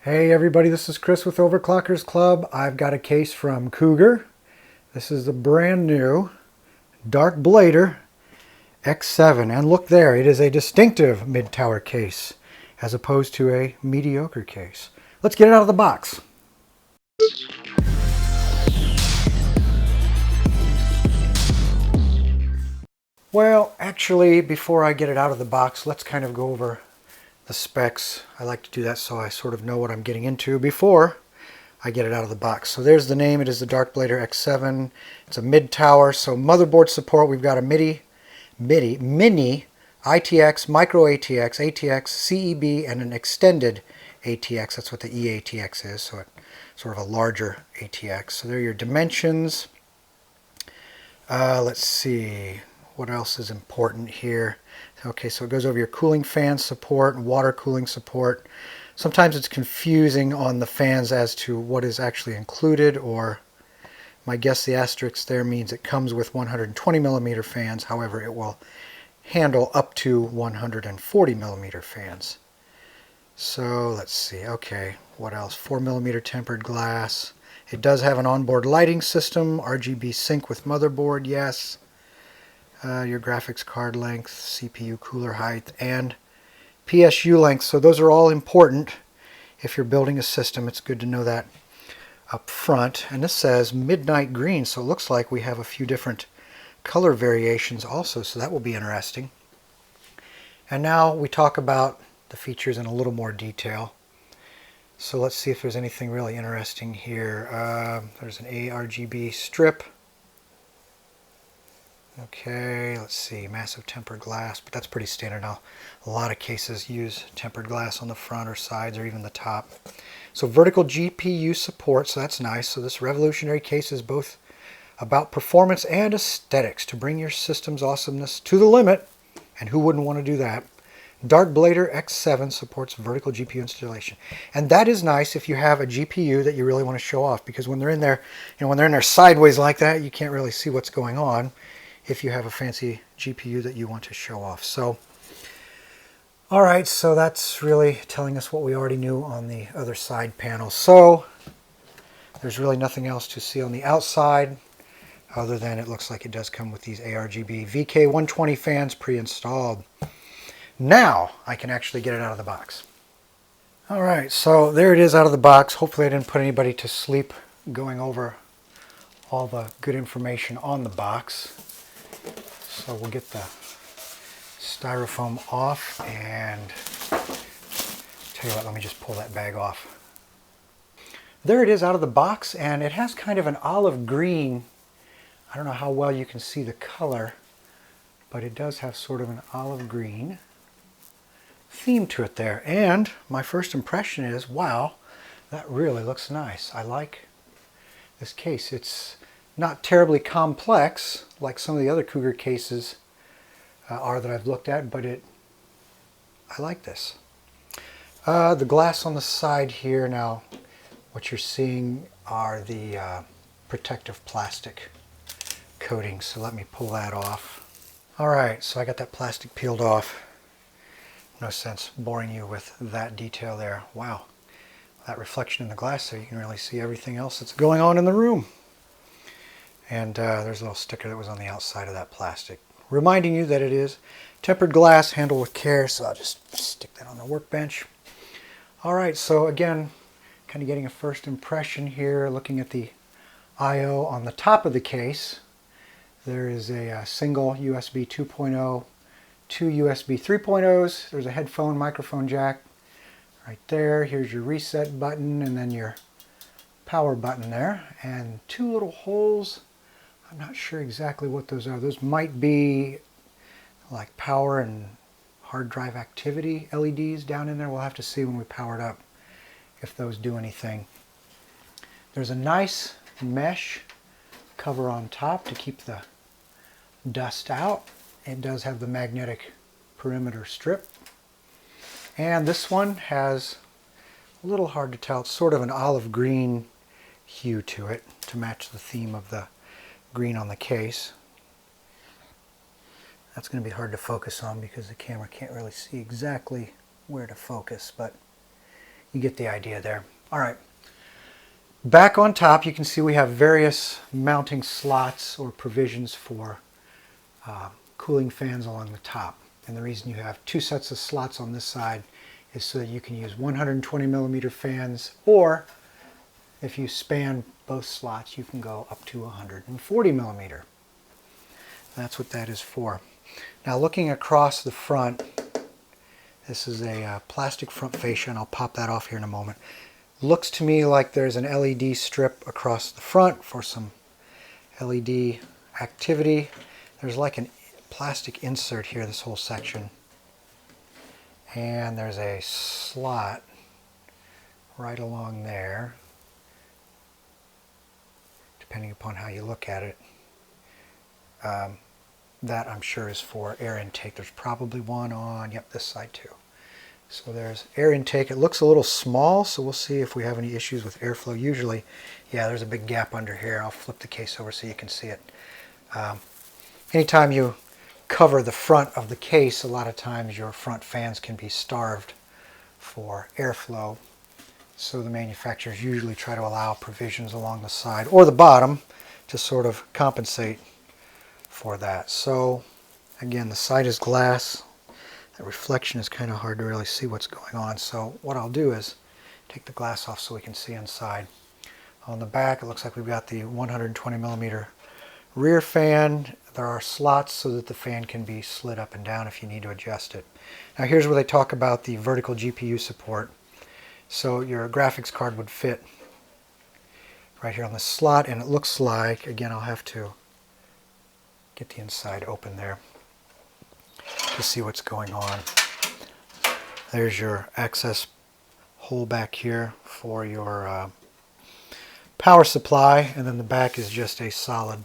Hey everybody, this is Chris with Overclockersclub. I've got a case from Cougar. This is the brand new DarkBlader X7. And look there, it is a distinctive mid-tower case as opposed to a mediocre case. Let's get it out of the box. Well, actually, before I get it out of the box, let's kind of go over the specs. I like to do that so I sort of know what I'm getting into before I get it out of the box. So there's the name. It is the DarkBlader X7. It's a mid-tower. So motherboard support, we've got a mini ITX, micro ATX, ATX, CEB, and an extended ATX. That's what the eATX is. So it's sort of a larger ATX. So there are your dimensions. Let's see. What else is important here? Okay, so it goes over your cooling fan support and water cooling support. Sometimes it's confusing on the fans as to what is actually included, or my guess the asterisk there means it comes with 120 millimeter fans. However, it will handle up to 140 millimeter fans. So let's see. Okay, what else? 4 millimeter tempered glass. It does have an onboard lighting system, RGB sync with motherboard, yes. Your graphics card length, CPU cooler height, and PSU length. So those are all important if you're building a system. It's good to know that up front. And this says midnight green, so it looks like we have a few different color variations also, so that will be interesting. And now we talk about the features in a little more detail. So let's see if there's anything really interesting here. There's an ARGB strip. Okay, let's see, massive tempered glass, but that's pretty standard now. A lot of cases use tempered glass on the front or sides or even the top. So vertical GPU support, so that's nice. So this revolutionary case is both about performance and aesthetics to bring your system's awesomeness to the limit, and who wouldn't want to do that? DarkBlader X7 supports vertical GPU installation. And that is nice if you have a GPU that you really want to show off, because when they're in there, when they're in there sideways like that, you can't really see what's going on if you have a fancy GPU that you want to show off. So, all right, so that's really telling us what we already knew on the other side panel. So there's really nothing else to see on the outside other than it looks like it does come with these ARGB VK120 fans pre-installed. Now I can actually get it out of the box. All right, so there it is out of the box. Hopefully I didn't put anybody to sleep going over all the good information on the box. So we'll get the styrofoam off, and tell you what, let me just pull that bag off. There it is out of the box, and it has kind of an olive green. I don't know how well you can see the color, but it does have sort of an olive green theme to it there. And my first impression is, wow, that really looks nice. I like this case. It's not terribly complex like some of the other Cougar cases are that I've looked at, but I like this. The glass on the side here, now what you're seeing are the protective plastic coatings, so let me pull that off. Alright, so I got that plastic peeled off. No sense boring you with that detail there. Wow, that reflection in the glass, so you can really see everything else that's going on in the room. And there's a little sticker that was on the outside of that plastic, reminding you that it is tempered glass, handled with care. So I'll just stick that on the workbench. All right, so again, kind of getting a first impression here, looking at the I/O on the top of the case. There is a single USB 2.0, two USB 3.0s. There's a headphone microphone jack right there. Here's your reset button, and then your power button there, and two little holes. I'm not sure exactly what those are. Those might be like power and hard drive activity LEDs down in there. We'll have to see when we power it up if those do anything. There's a nice mesh cover on top to keep the dust out. It does have the magnetic perimeter strip. And this one has a little hard to tell. It's sort of an olive green hue to it to match the theme of the green on the case. That's going to be hard to focus on because the camera can't really see exactly where to focus, but you get the idea there. All right. Back on top, you can see we have various mounting slots or provisions for cooling fans along the top. And the reason you have two sets of slots on this side is so that you can use 120 millimeter fans, or if you span both slots, you can go up to 140 millimeter. That's what that is for. Now looking across the front, this is a plastic front fascia, and I'll pop that off here in a moment. Looks to me like there's an LED strip across the front for some LED activity. There's like a plastic insert here, this whole section. And there's a slot right along there, depending upon how you look at it. That I'm sure is for air intake. There's probably one on, yep, this side too. So there's air intake. It looks a little small, so we'll see if we have any issues with airflow. Usually, yeah, there's a big gap under here. I'll flip the case over so you can see it. Anytime you cover the front of the case, a lot of times your front fans can be starved for airflow. So the manufacturers usually try to allow provisions along the side or the bottom to sort of compensate for that. So again, the side is glass. That reflection is kind of hard to really see what's going on. So what I'll do is take the glass off so we can see inside. On the back, it looks like we've got the 120 millimeter rear fan. There are slots so that the fan can be slid up and down if you need to adjust it. Now here's where they talk about the vertical GPU support. So your graphics card would fit right here on the slot, and it looks like, again, I'll have to get the inside open there to see what's going on. There's your access hole back here for your power supply, and then the back is just a solid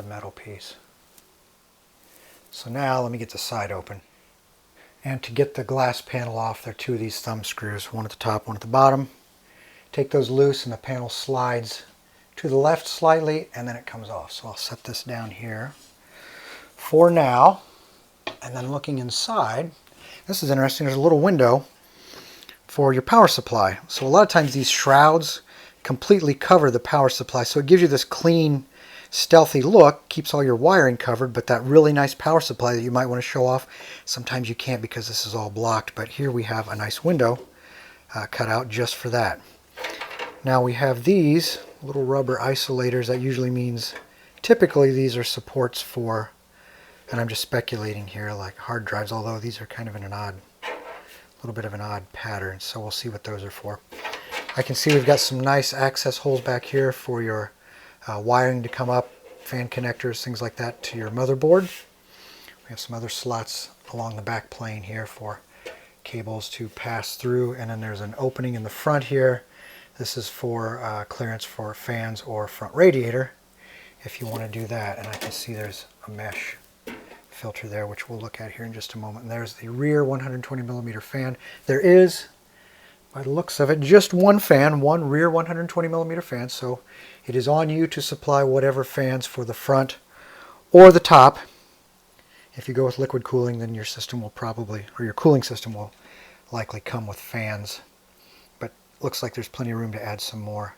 metal piece. So now let me get the side open. And to get the glass panel off, there are two of these thumb screws, one at the top, one at the bottom. Take those loose and the panel slides to the left slightly, and then it comes off. So I'll set this down here for now. And then looking inside, this is interesting, there's a little window for your power supply. So a lot of times these shrouds completely cover the power supply, so it gives you this clean, stealthy look, keeps all your wiring covered, but that really nice power supply that you might want to show off, sometimes you can't because this is all blocked. But here we have a nice window cut out just for that. Now we have these little rubber isolators. That usually means, typically these are supports for, and I'm just speculating here, like hard drives, although these are kind of in a little bit of an odd pattern, so we'll see what those are for. I can see we've got some nice access holes back here for your wiring to come up, fan connectors, things like that to your motherboard. We have some other slots along the back plane here for cables to pass through, and then there's an opening in the front here. This is for clearance for fans or front radiator if you want to do that. And I can see there's a mesh filter there, which we'll look at here in just a moment. And there's the rear 120 millimeter fan. There is, by the looks of it, just one fan, one rear 120 millimeter fan. So it is on you to supply whatever fans for the front or the top. If you go with liquid cooling, then your system will probably, or your cooling system will likely come with fans. But looks like there's plenty of room to add some more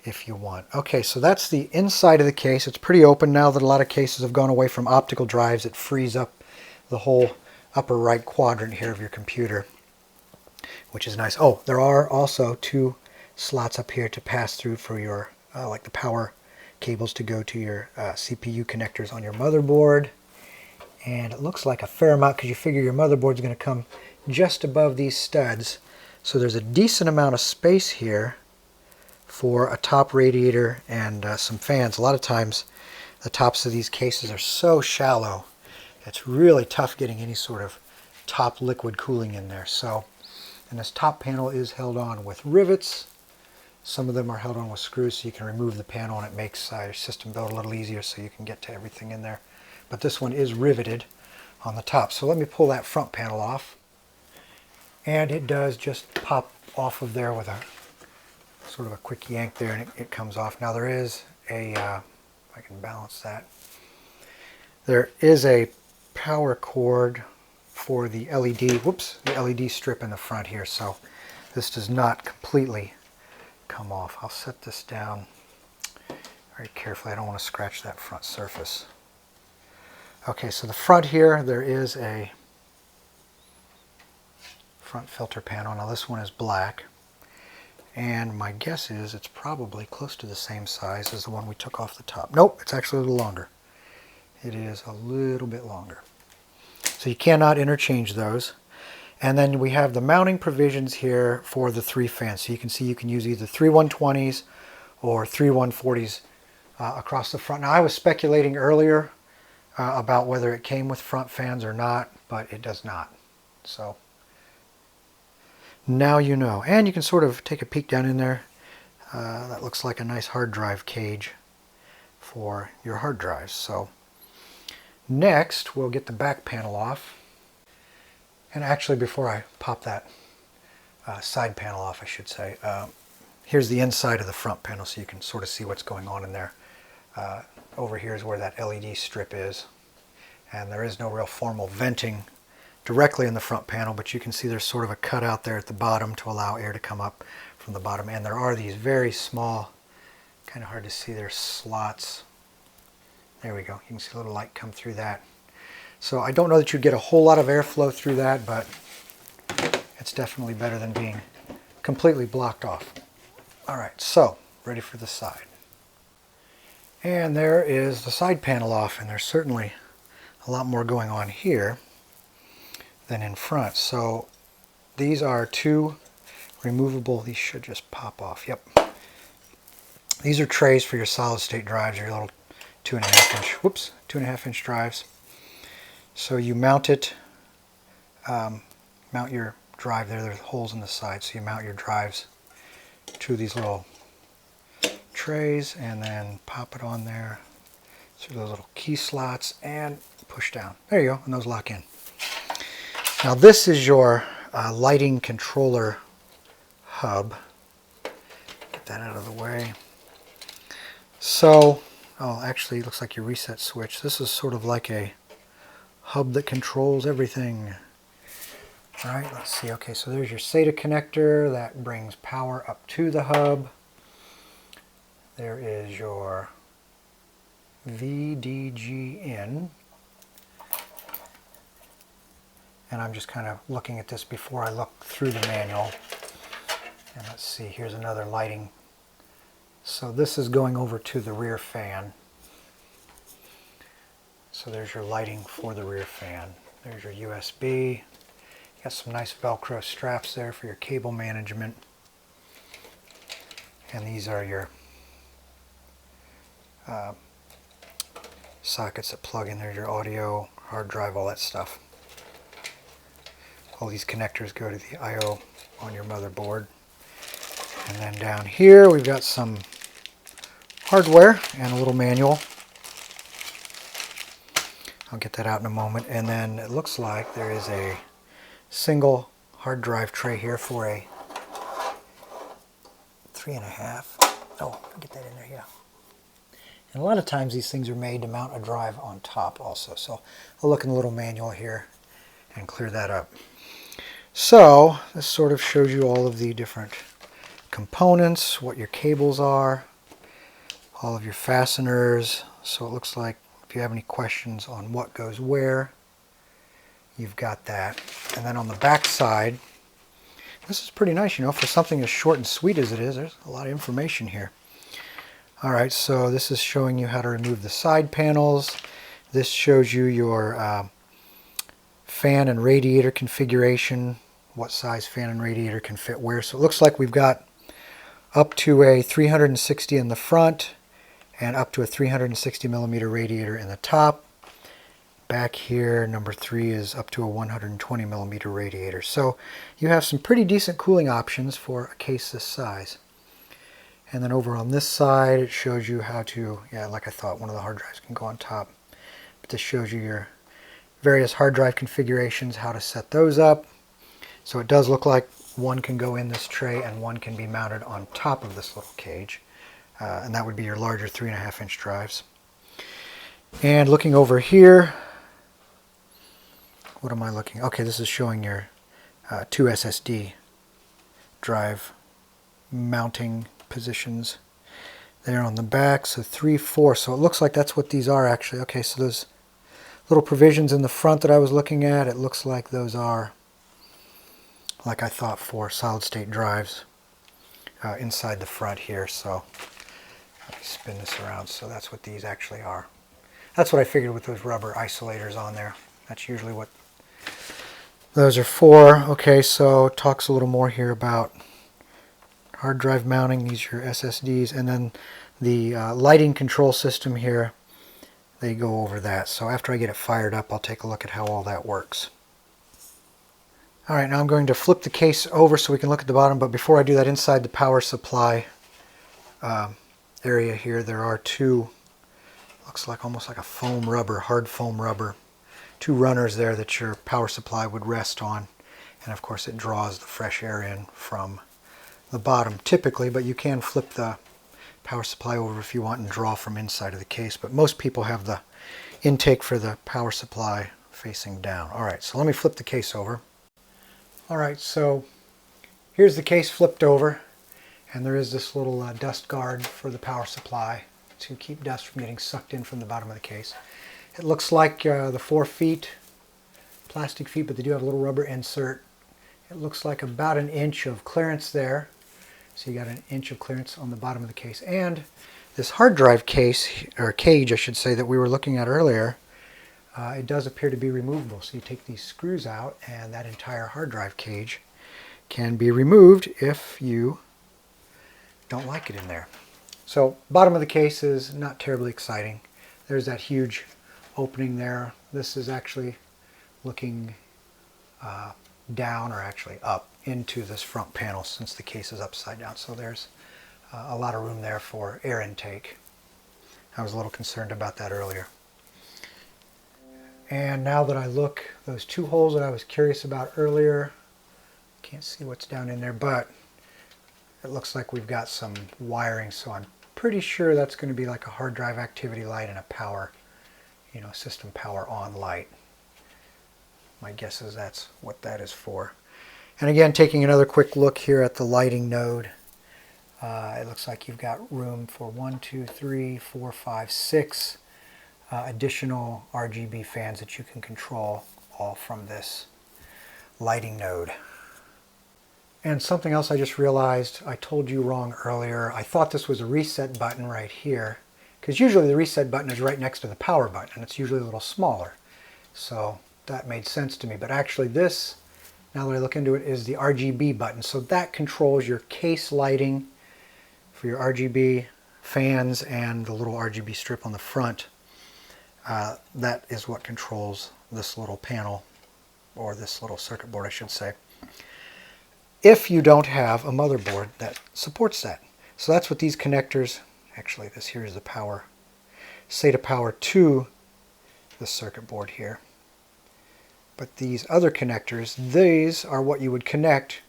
if you want. Okay, so that's the inside of the case. It's pretty open now that a lot of cases have gone away from optical drives. It frees up the whole upper right quadrant here of your computer, which is nice. Oh, there are also two slots up here to pass through for your, like the power cables to go to your CPU connectors on your motherboard. And it looks like a fair amount because you figure your motherboard's going to come just above these studs. So there's a decent amount of space here for a top radiator and some fans. A lot of times the tops of these cases are so shallow, it's really tough getting any sort of top liquid cooling in there. So, and this top panel is held on with rivets. Some of them are held on with screws, so you can remove the panel and it makes your system build a little easier so you can get to everything in there. But this one is riveted on the top. So let me pull that front panel off. And it does just pop off of there with a sort of a quick yank there, and it comes off. Now there is a, if I can balance that, there is a power cord for the LED, the LED strip in the front here. So this does not completely come off. I'll set this down very carefully. I don't want to scratch that front surface. Okay, so the front here, there is a front filter panel. Now this one is black, and my guess is it's probably close to the same size as the one we took off the top. Nope, it's actually a little longer. It is a little bit longer. So you cannot interchange those. And then we have the mounting provisions here for the 3 fans. So you can see you can use either 3 120s or 3 140s across the front. Now I was speculating earlier about whether it came with front fans or not, but it does not. So now you know. And you can sort of take a peek down in there. That looks like a nice hard drive cage for your hard drives. So next we'll get the back panel off. And actually, before I pop that side panel off, I should say, here's the inside of the front panel so you can sort of see what's going on in there. Over here is where that LED strip is, and there is no real formal venting directly in the front panel, but you can see there's sort of a cutout there at the bottom to allow air to come up from the bottom, and there are these very small, kind of hard to see, there's slots. There we go. You can see a little light come through that. So I don't know that you'd get a whole lot of airflow through that, but it's definitely better than being completely blocked off. All right, so ready for the side. And there is the side panel off, and there's certainly a lot more going on here than in front. So these are 2 removable, these should just pop off, yep. These are trays for your solid state drives, your little 2.5 inch drives. So you mount it, mount your drive there, there's holes in the side, so you mount your drives to these little trays and then pop it on there through those little key slots and push down. There you go, and those lock in. Now this is your lighting controller hub. Get that out of the way. So, oh actually it looks like your reset switch. This is sort of like a hub that controls everything. All right, let's see. Okay, so there's your SATA connector that brings power up to the hub. There is your VDG in. And I'm just kind of looking at this before I look through the manual. And let's see, here's another lighting. So this is going over to the rear fan. So there's your lighting for the rear fan. There's your USB. You got some nice Velcro straps there for your cable management. And these are your sockets that plug in. There's your audio, hard drive, all that stuff. All these connectors go to the I/O on your motherboard. And then down here we've got some hardware and a little manual. I'll get that out in a moment. And then it looks like there is a single hard drive tray here for a 3.5. Oh, get that in there, yeah. And a lot of times these things are made to mount a drive on top also. So I'll look in the little manual here and clear that up. So this sort of shows you all of the different components, what your cables are, all of your fasteners. So it looks like if you have any questions on what goes where, you've got that. And then on the back side, this is pretty nice, you know, for something as short and sweet as it is. There's a lot of information here. All right, so this is showing you how to remove the side panels. This shows you your fan and radiator configuration, what size fan and radiator can fit where. So it looks like we've got up to a 360 in the front and up to a 360 millimeter radiator in the top. Back here, number 3 is up to a 120 millimeter radiator. So you have some pretty decent cooling options for a case this size. And then over on this side, it shows you how to, yeah, like I thought, one of the hard drives can go on top. But this shows you your various hard drive configurations, how to set those up. So it does look like one can go in this tray and one can be mounted on top of this little cage. And that would be your larger 3.5 inch drives. And looking over here, what am I looking? Okay, this is showing your 2 SSD drive mounting positions there on the back. So 3, 4. So it looks like that's what these are actually. Okay, so those little provisions in the front that I was looking at, it looks like those are, like I thought, for solid state drives inside the front here. So let me spin this around. So that's what these actually are. That's what I figured with those rubber isolators on there. That's usually what those are for. Okay, so it talks a little more here about hard drive mounting. These are your SSDs, and then the lighting control system here, they go over that. So after I get it fired up, I'll take a look at how all that works. Alright, now I'm going to flip the case over so we can look at the bottom, but before I do that, inside the power supply area here, there are two, looks like almost like a foam rubber, hard foam rubber, two runners there that your power supply would rest on, and of course it draws the fresh air in from the bottom typically, but you can flip the power supply over if you want and draw from inside of the case, but most people have the intake for the power supply facing down. Alright, so let me flip the case over. Alright, so here's the case flipped over, and there is this little dust guard for the power supply to keep dust from getting sucked in from the bottom of the case. It looks like the 4 feet, plastic feet, but they do have a little rubber insert. It looks like about an inch of clearance there. So you got an inch of clearance on the bottom of the case. And this hard drive case, or cage I should say, that we were looking at earlier, it does appear to be removable. So you take these screws out and that entire hard drive cage can be removed if you don't like it in there. So bottom of the case is not terribly exciting. There's that huge opening there. This is actually looking down, or actually up into this front panel since the case is upside down. So there's a lot of room there for air intake. I was a little concerned about that earlier. And now that I look, those two holes that I was curious about earlier, can't see what's down in there, but it looks like we've got some wiring, so I'm pretty sure that's going to be like a hard drive activity light and a power, system power on light. My guess is that's what that is for. And again, taking another quick look here at the lighting node, it looks like you've got room for 6 additional RGB fans that you can control, all from this lighting node. And something else I just realized, I told you wrong earlier. I thought this was a reset button right here, because usually the reset button is right next to the power button, and it's usually a little smaller. So that made sense to me. But actually this, now that I look into it, is the RGB button. So that controls your case lighting for your RGB fans and the little RGB strip on the front. That is what controls this little panel, or this little circuit board I should say, if you don't have a motherboard that supports that. So that's what these connectors, actually this here is the power, SATA power to the circuit board here. But these other connectors, these are what you would connect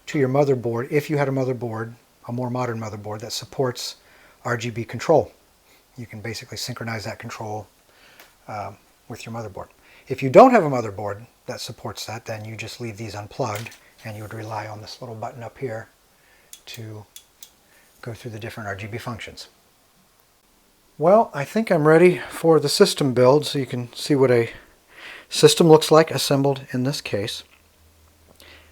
to your motherboard if you had a motherboard, a more modern motherboard that supports RGB control. You can basically synchronize that control with your motherboard. If you don't have a motherboard that supports that, then you just leave these unplugged and you would rely on this little button up here to go through the different RGB functions. Well, I think I'm ready for the system build, so you can see what a system looks like assembled in this case.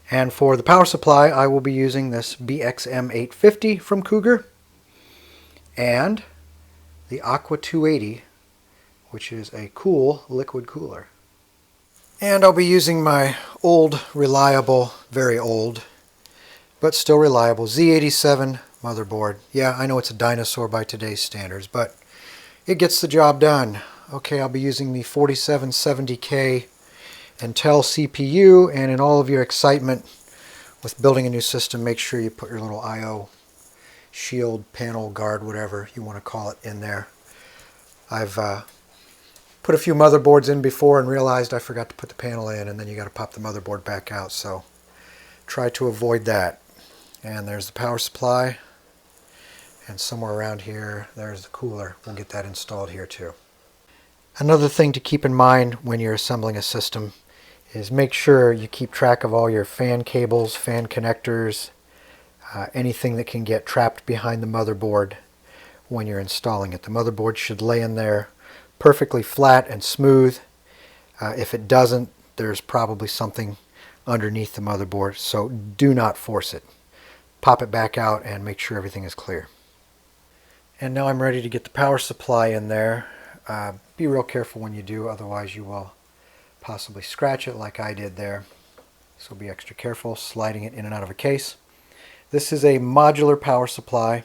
And for the power supply, I will be using this BXM850 from Cougar and the Aqua 280, which is a cool liquid cooler. And I'll be using my old, reliable, very old, but still reliable Z87 motherboard. Yeah, I know it's a dinosaur by today's standards, but it gets the job done. Okay, I'll be using the 4770K Intel CPU, and in all of your excitement with building a new system, make sure you put your little I/O shield, panel, guard, whatever you want to call it, in there. I've put a few motherboards in before and realized I forgot to put the panel in, and then you got to pop the motherboard back out, so try to avoid that. And there's the power supply, and somewhere around here there's the cooler. We'll get that installed here too. Another thing to keep in mind when you're assembling a system is make sure you keep track of all your fan cables, fan connectors, anything that can get trapped behind the motherboard when you're installing it. The motherboard should lay in there perfectly flat and smooth. If it doesn't, there's probably something underneath the motherboard, so do not force it. Pop it back out and make sure everything is clear. And now I'm ready to get the power supply in there. Be real careful when you do, otherwise you will possibly scratch it like I did there. So be extra careful sliding it in and out of a case. This is a modular power supply.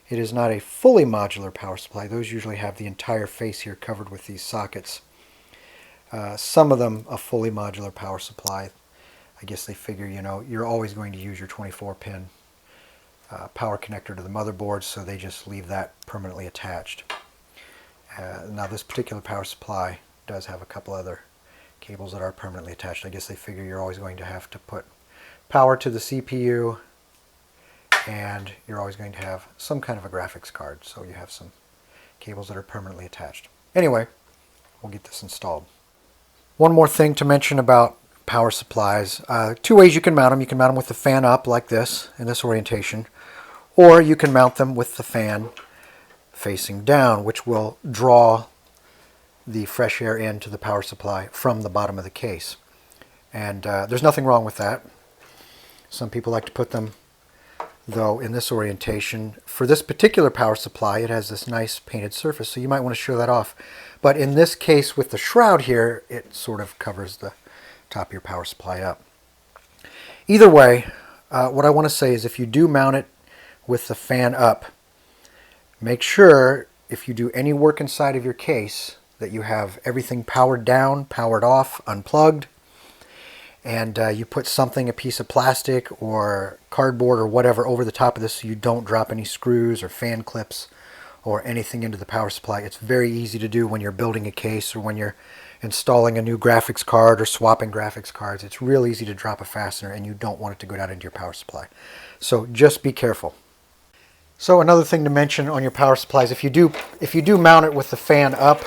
It is not a fully modular power supply. Those usually have the entire face here covered with these sockets. Some of them a fully modular power supply. I guess they figure, you know, you're always going to use your 24-pin power connector to the motherboard, so they just leave that permanently attached. Now this particular power supply does have a couple other cables that are permanently attached. I guess they figure you're always going to have to put power to the CPU, and you're always going to have some kind of a graphics card, so you have some cables that are permanently attached. Anyway, we'll get this installed. One more thing to mention about power supplies. Two ways you can mount them. You can mount them with the fan up like this, in this orientation, or you can mount them with the fan facing down, which will draw the fresh air into the power supply from the bottom of the case. And there's nothing wrong with that. Some people like to put them, though, in this orientation. For this particular power supply, it has this nice painted surface, so you might want to show that off. But in this case, with the shroud here, it sort of covers the top of your power supply up. Either way, what I want to say is if you do mount it with the fan up, make sure if you do any work inside of your case that you have everything powered down, powered off, unplugged, and you put something, a piece of plastic or cardboard or whatever over the top of this so you don't drop any screws or fan clips or anything into the power supply. It's very easy to do when you're building a case or when you're installing a new graphics card or swapping graphics cards. It's real easy to drop a fastener and you don't want it to go down into your power supply. So just be careful. So another thing to mention on your power supplies, if you do mount it with the fan up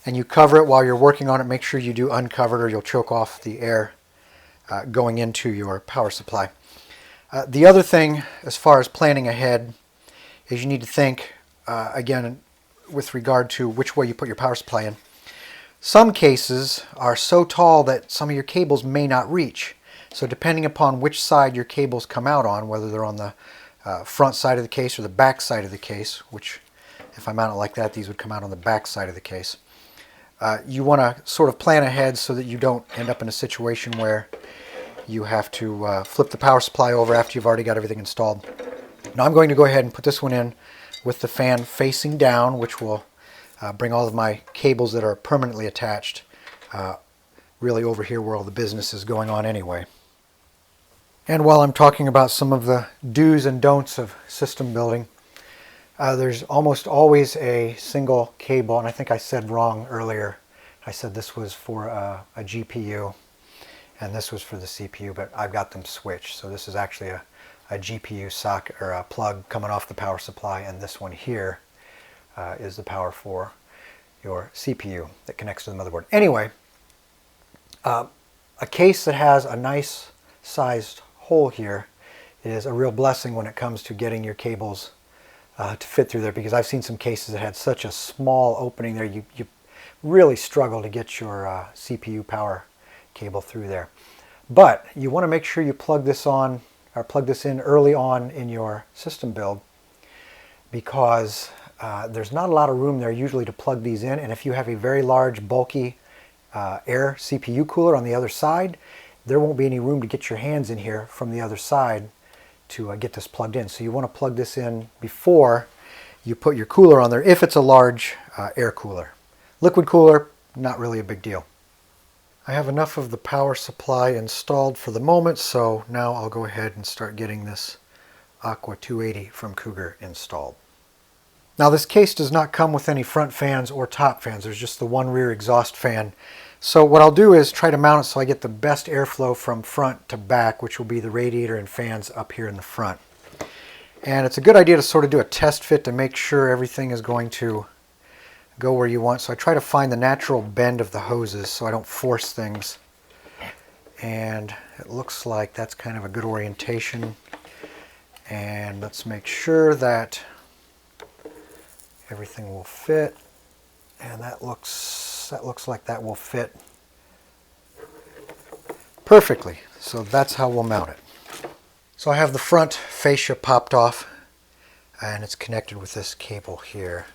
and you cover it while you're working on it, make sure you do uncover it or you'll choke off the air going into your power supply. The other thing as far as planning ahead is you need to think, again, with regard to which way you put your power supply in. Some cases are so tall that some of your cables may not reach. So depending upon which side your cables come out on, whether they're on the front side of the case or the back side of the case, which if I mount it like that, these would come out on the back side of the case. You want to sort of plan ahead so that you don't end up in a situation where you have to flip the power supply over after you've already got everything installed. Now I'm going to go ahead and put this one in with the fan facing down, which will bring all of my cables that are permanently attached really over here where all the business is going on anyway. And while I'm talking about some of the do's and don'ts of system building, there's almost always a single cable, and I think I said wrong earlier. I said this was for a GPU and this was for the CPU, but I've got them switched. So this is actually a GPU socket or a plug coming off the power supply, and this one here is the power for your CPU that connects to the motherboard. Anyway, a case that has a nice sized hole here is a real blessing when it comes to getting your cables to fit through there, because I've seen some cases that had such a small opening there, you really struggle to get your CPU power cable through there. But you want to make sure you plug this on or plug this in early on in your system build, because there's not a lot of room there usually to plug these in, and if you have a very large bulky air CPU cooler on the other side, there won't be any room to get your hands in here from the other side to get this plugged in. So you want to plug this in before you put your cooler on there if it's a large air cooler. Liquid cooler, not really a big deal. I have enough of the power supply installed for the moment, so now I'll go ahead and start getting this Aqua 280 from Cougar installed. Now this case does not come with any front fans or top fans, there's just the one rear exhaust fan. So what I'll do is try to mount it so I get the best airflow from front to back, which will be the radiator and fans up here in the front. And it's a good idea to sort of do a test fit to make sure everything is going to go where you want. So I try to find the natural bend of the hoses so I don't force things. And it looks like that's kind of a good orientation. And let's make sure that everything will fit. And that looks like that will fit perfectly. So that's how we'll mount it. So I have the front fascia popped off, and it's connected with this cable here.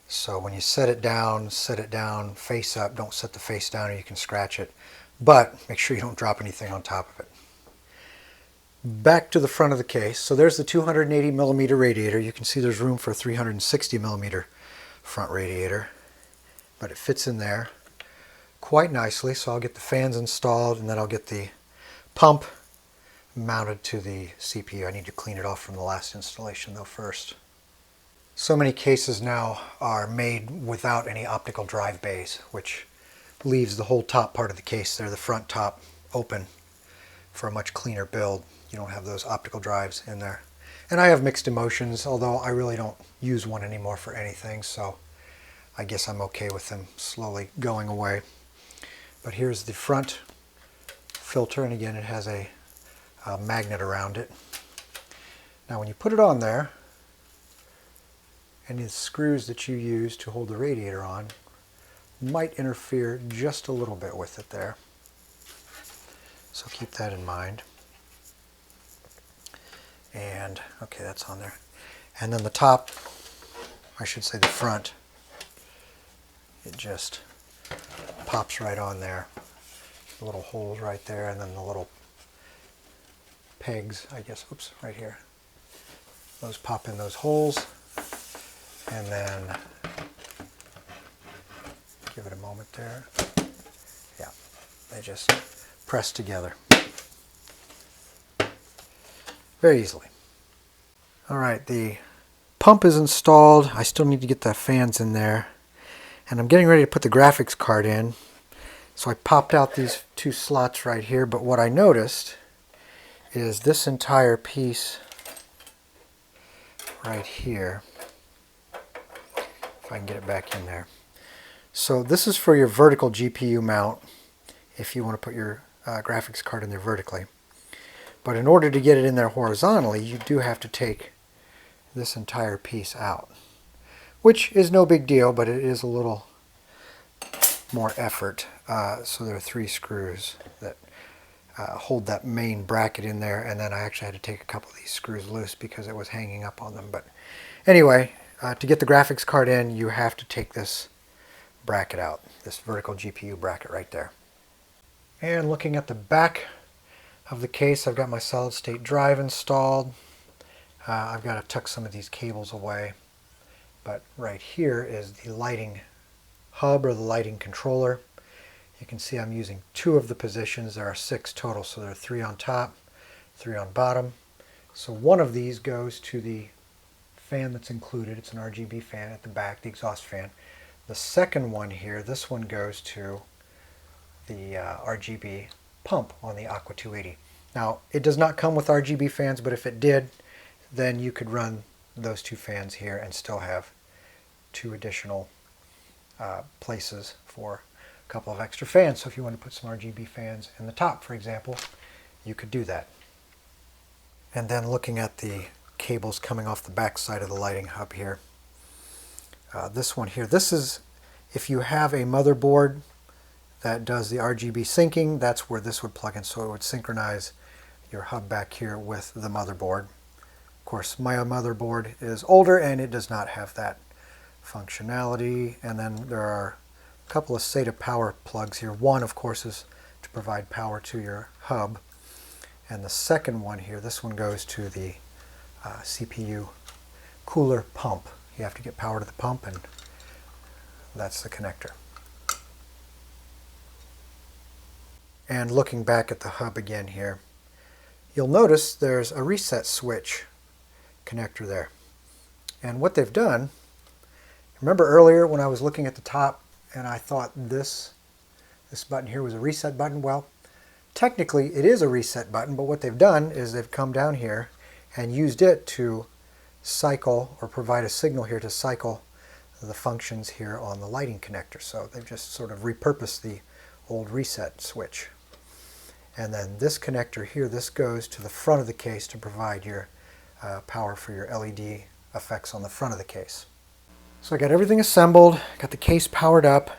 So when you set it down face up. Don't set the face down or you can scratch it. But make sure you don't drop anything on top of it. Back to the front of the case. So there's the 280 millimeter radiator. You can see there's room for a 360 millimeter front radiator, but it fits in there quite nicely. So I'll get the fans installed, and then I'll get the pump mounted to the CPU. I need to clean it off from the last installation though first. So many cases now are made without any optical drive bays, which leaves the whole top part of the case there, the front top, open for a much cleaner build. You don't have those optical drives in there. And I have mixed emotions, although I really don't use one anymore for anything, so I guess I'm okay with them slowly going away. But here's the front filter, and again it has a magnet around it. Now when you put it on there, any of the screws that you use to hold the radiator on might interfere just a little bit with it there. So keep that in mind. And okay, that's on there. And then the top, I should say the front, it just pops right on there. The little holes right there, and then the little pegs, I guess, oops, right here. Those pop in those holes, and then give it a moment there. Yeah, they just press together very easily. All right, the pump is installed. I still need to get the fans in there, and I'm getting ready to put the graphics card in. So I popped out these two slots right here, but what I noticed is this entire piece right here, if I can get it back in there. So this is for your vertical GPU mount if you want to put your graphics card in there vertically. But in order to get it in there horizontally, you do have to take this entire piece out, which is no big deal, but it is a little more effort. So there are 3 screws that hold that main bracket in there, and then I actually had to take a couple of these screws loose because it was hanging up on them. But anyway, to get the graphics card in, you have to take this bracket out, this vertical GPU bracket right there. And looking at the back of the case, I've got my solid state drive installed. I've got to tuck some of these cables away, but right here is the lighting hub or the lighting controller. You can see I'm using 2 of the positions. There are 6 total, so there are 3 on top, 3 on bottom. So one of these goes to the fan that's included. It's an RGB fan at the back, the exhaust fan. The second one here, this one goes to the RGB pump on the Aqua 280. Now, it does not come with RGB fans, but if it did, then you could run those 2 fans here and still have 2 additional places for a couple of extra fans. So if you want to put some RGB fans in the top, for example, you could do that. And then looking at the cables coming off the back side of the lighting hub here. This one here, this is if you have a motherboard that does the RGB syncing, that's where this would plug in, so it would synchronize your hub back here with the motherboard. Of course, my motherboard is older and it does not have that functionality. And then there are a couple of SATA power plugs here. One, of course, is to provide power to your hub, and the second one here, this one goes to the CPU cooler pump. You have to get power to the pump, and that's the connector. And looking back at the hub again here, you'll notice there's a reset switch connector there. And what they've done, remember earlier when I was looking at the top and I thought this button here was a reset button? Well, technically it is a reset button, but what they've done is they've come down here and used it to cycle or provide a signal here to cycle the functions here on the lighting connector. So they've just sort of repurposed the old reset switch. And then this connector here, this goes to the front of the case to provide your power for your LED effects on the front of the case. So I got everything assembled, got the case powered up.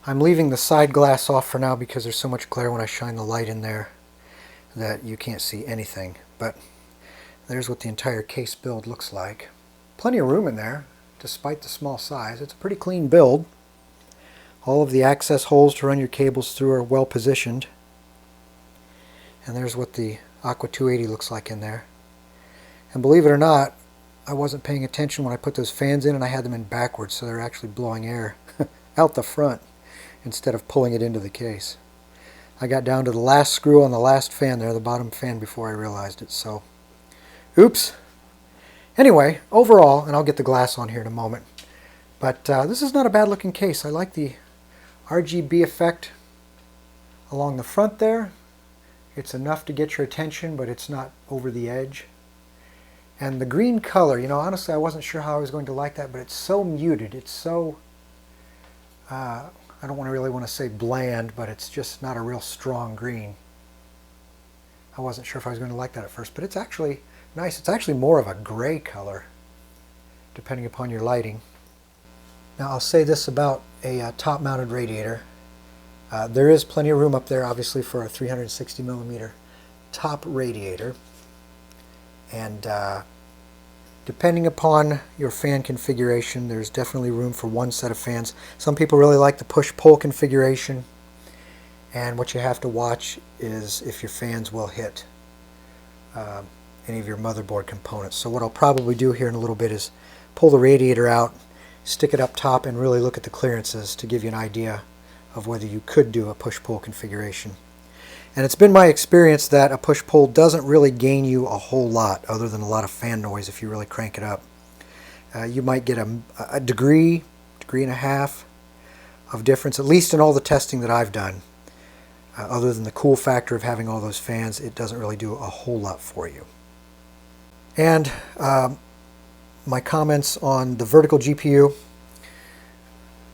I'm leaving the side glass off for now because there's so much glare when I shine the light in there that you can't see anything. But there's what the entire case build looks like. Plenty of room in there, despite the small size. It's a pretty clean build. All of the access holes to run your cables through are well positioned. And there's what the Aqua 280 looks like in there. And believe it or not, I wasn't paying attention when I put those fans in, and I had them in backwards, so they're actually blowing air out the front instead of pulling it into the case. I got down to the last screw on the last fan there, the bottom fan, before I realized it, so oops. Anyway, overall, and I'll get the glass on here in a moment, but this is not a bad looking case. I like the RGB effect along the front there. It's enough to get your attention, but it's not over the edge. And the green color, you know, honestly I wasn't sure how I was going to like that, but it's so muted. It's so, I don't really want to say bland, but it's just not a real strong green. I wasn't sure if I was going to like that at first, but it's actually nice. It's actually more of a gray color, depending upon your lighting. Now I'll say this about a top-mounted radiator. There is plenty of room up there, obviously, for a 360 millimeter top radiator. And depending upon your fan configuration, there's definitely room for one set of fans. Some people really like the push-pull configuration, and what you have to watch is if your fans will hit any of your motherboard components. So what I'll probably do here in a little bit is pull the radiator out, stick it up top, and really look at the clearances to give you an idea of whether you could do a push-pull configuration. And it's been my experience that a push-pull doesn't really gain you a whole lot other than a lot of fan noise if you really crank it up. You might get a degree and a half of difference, at least in all the testing that I've done. Other than the cool factor of having all those fans, it doesn't really do a whole lot for you. And my comments on the vertical GPU,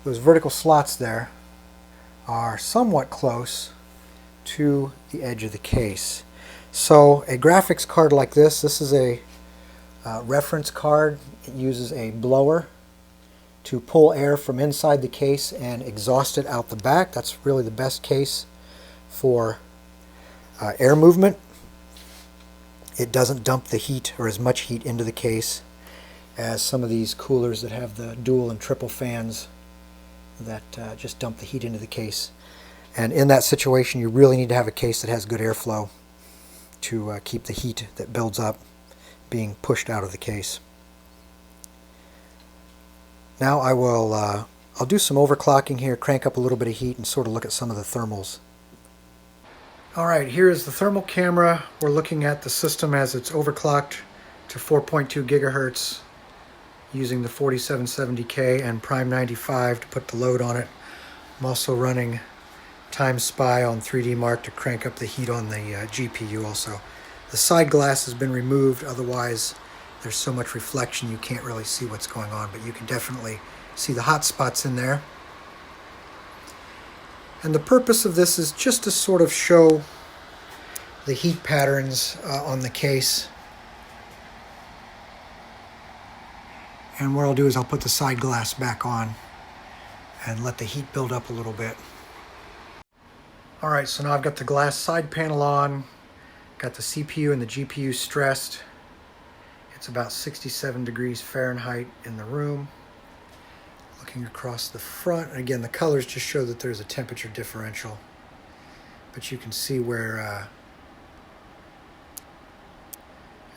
those vertical slots there are somewhat close to the edge of the case. So a graphics card like this is a reference card. It uses a blower to pull air from inside the case and exhaust it out the back. That's really the best case for air movement. It doesn't dump the heat or as much heat into the case as some of these coolers that have the dual and triple fans that just dump the heat into the case. And in that situation, you really need to have a case that has good airflow to keep the heat that builds up being pushed out of the case. Now I'll do some overclocking here, crank up a little bit of heat, and sort of look at some of the thermals. Alright, here is the thermal camera. We're looking at the system as it's overclocked to 4.2 gigahertz using the 4770K and Prime 95 to put the load on it. I'm also running Time Spy on 3D Mark to crank up the heat on the GPU also. The side glass has been removed, otherwise there's so much reflection you can't really see what's going on, but you can definitely see the hot spots in there. And the purpose of this is just to sort of show the heat patterns on the case. And what I'll do is I'll put the side glass back on and let the heat build up a little bit. Alright, so now I've got the glass side panel on, got the CPU and the GPU stressed. It's about 67 degrees Fahrenheit in the room. Looking across the front, and again the colors just show that there's a temperature differential. But you can see where,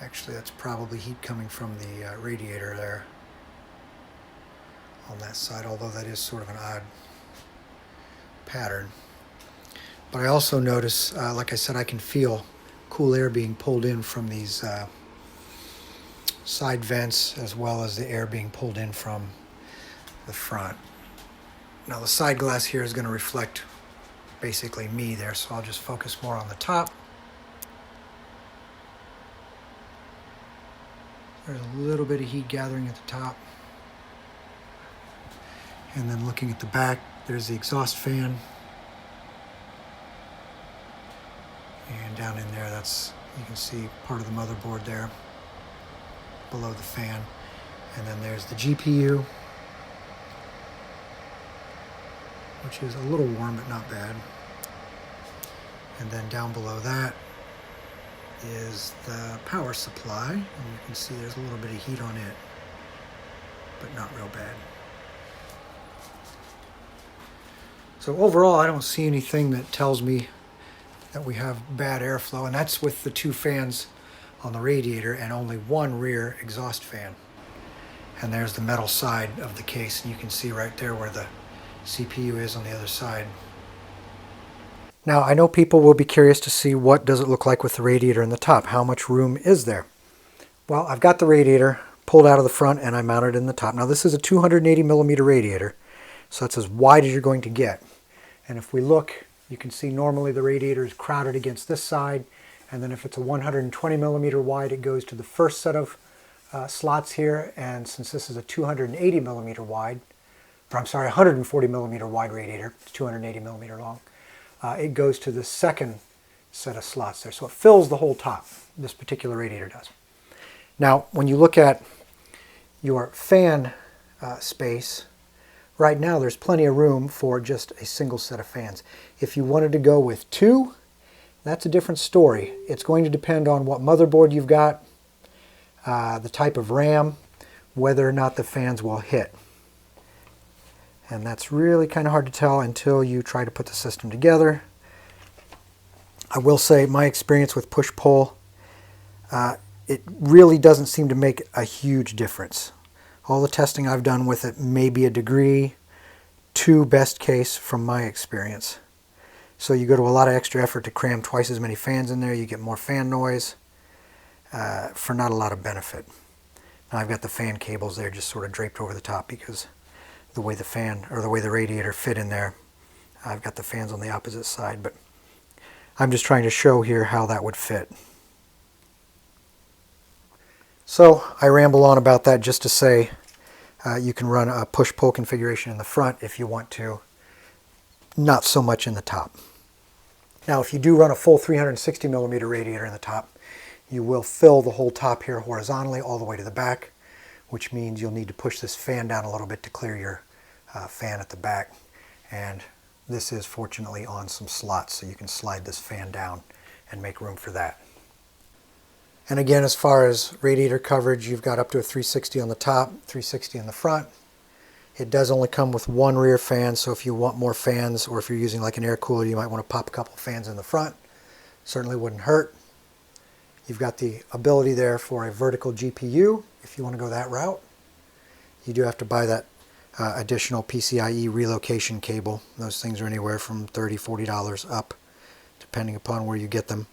actually that's probably heat coming from the radiator there on that side, although that is sort of an odd pattern. But I also notice, like I said, I can feel cool air being pulled in from these side vents, as well as the air being pulled in from the front. Now the side glass here is going to reflect basically me there, so I'll just focus more on the top. There's a little bit of heat gathering at the top. And then looking at the back, there's the exhaust fan. And down in there, you can see part of the motherboard there. below the fan. And then there's the GPU, which is a little warm but not bad. And then down below that is the power supply, and you can see there's a little bit of heat on it, but not real bad. So overall, I don't see anything that tells me that we have bad airflow, and that's with the 2 fans on the radiator and only 1 rear exhaust fan. And there's the metal side of the case, and you can see right there where the CPU is on the other side. Now, I know people will be curious to see what does it look like with the radiator in the top. How much room is there? Well, I've got the radiator pulled out of the front and I mounted it in the top. Now, this is a 280 millimeter radiator, so that's as wide as you're going to get. And if we look, you can see normally the radiator is crowded against this side, and then if it's a 120 millimeter wide, it goes to the first set of slots here, and since this is a 280 millimeter wide, or I'm sorry, 140 millimeter wide radiator, it's 280 millimeter long, it goes to the second set of slots there. So it fills the whole top, this particular radiator does. Now, when you look at your fan space, right now there's plenty of room for just a single set of fans. If you wanted to go with 2, that's a different story. It's going to depend on what motherboard you've got, the type of RAM, whether or not the fans will hit. And that's really kind of hard to tell until you try to put the system together. I will say my experience with push-pull, it really doesn't seem to make a huge difference. All the testing I've done with it may be a degree, 2 best case from my experience. So you go to a lot of extra effort to cram twice as many fans in there, you get more fan noise for not a lot of benefit. Now I've got the fan cables there just sort of draped over the top because the way the fan or the way the radiator fit in there, I've got the fans on the opposite side, but I'm just trying to show here how that would fit. So I ramble on about that just to say you can run a push-pull configuration in the front if you want to, not so much in the top. Now if you do run a full 360 millimeter radiator in the top, you will fill the whole top here horizontally all the way to the back, which means you'll need to push this fan down a little bit to clear your fan at the back. And this is fortunately on some slots, so you can slide this fan down and make room for that. And again, as far as radiator coverage, you've got up to a 360 on the top, 360 in the front. It does only come with 1 rear fan, so if you want more fans, or if you're using like an air cooler, you might want to pop a couple fans in the front. Certainly wouldn't hurt. You've got the ability there for a vertical GPU if you want to go that route. You do have to buy that additional PCIe relocation cable. Those things are anywhere from $30, $40 up, depending upon where you get them.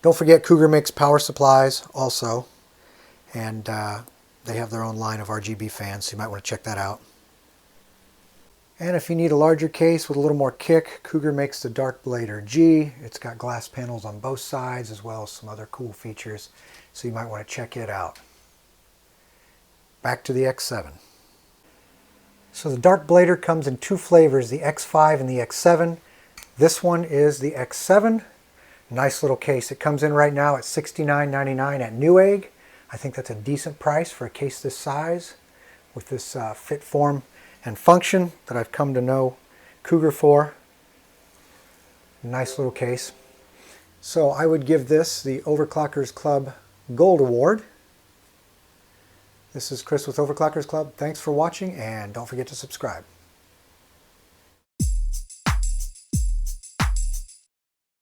Don't forget, Cougar makes power supplies also, and they have their own line of RGB fans, so you might want to check that out. And if you need a larger case with a little more kick, Cougar makes the DarkBlader G. It's got glass panels on both sides as well as some other cool features, so you might want to check it out. Back to the X7. So the DarkBlader comes in 2 flavors, the X5 and the X7. This one is the X7. Nice little case. It comes in right now at $69.99 at Newegg. I think that's a decent price for a case this size with this fit, form, and function that I've come to know Cougar for. Nice little case. So I would give this the Overclockers Club Gold Award. This is Chris with Overclockers Club. Thanks for watching, and don't forget to subscribe.